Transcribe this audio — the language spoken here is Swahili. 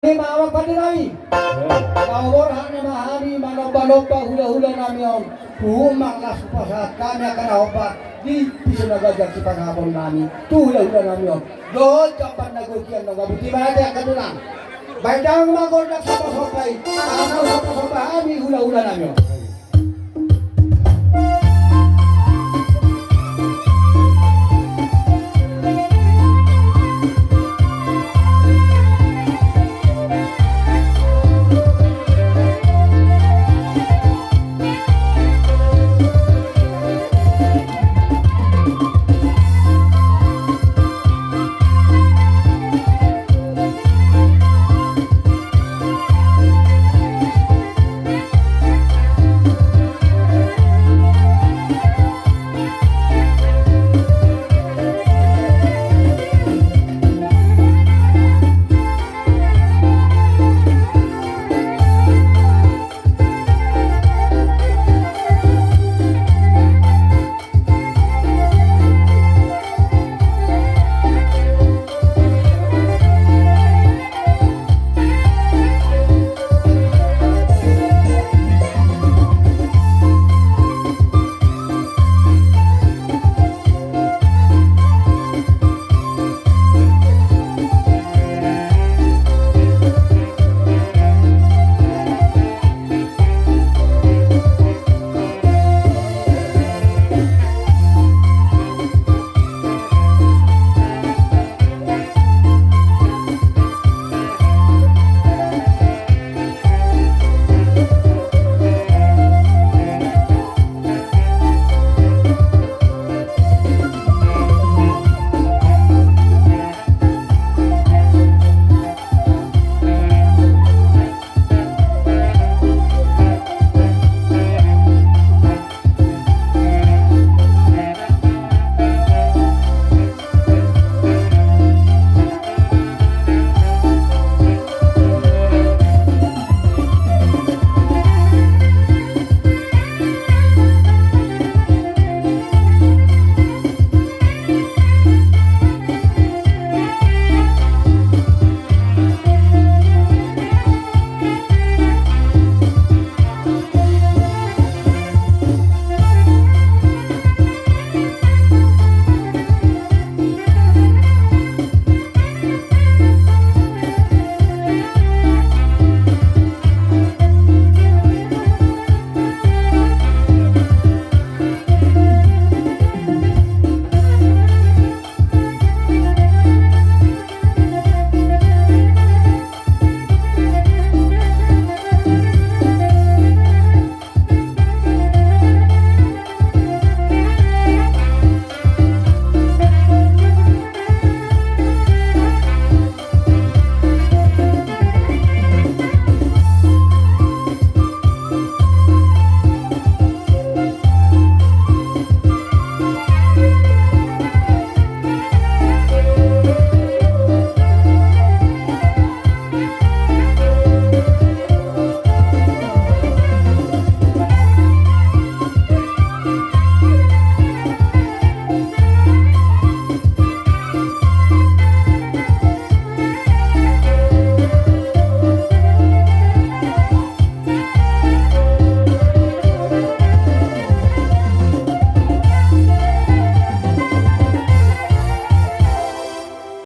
Mawag pati nami. Kawaran na mahami manobba-nobba hula-hula nami on. Humaklas pa sa kanya kanahopa. Di piso nagagag si panghapon nami. Hula-hula nami on. Doon kapan nagugyan ng mabuti mahati ang kanulang. Baitang magornak sa pasopay. Anaw sa pasopay hami hula-hula nami on.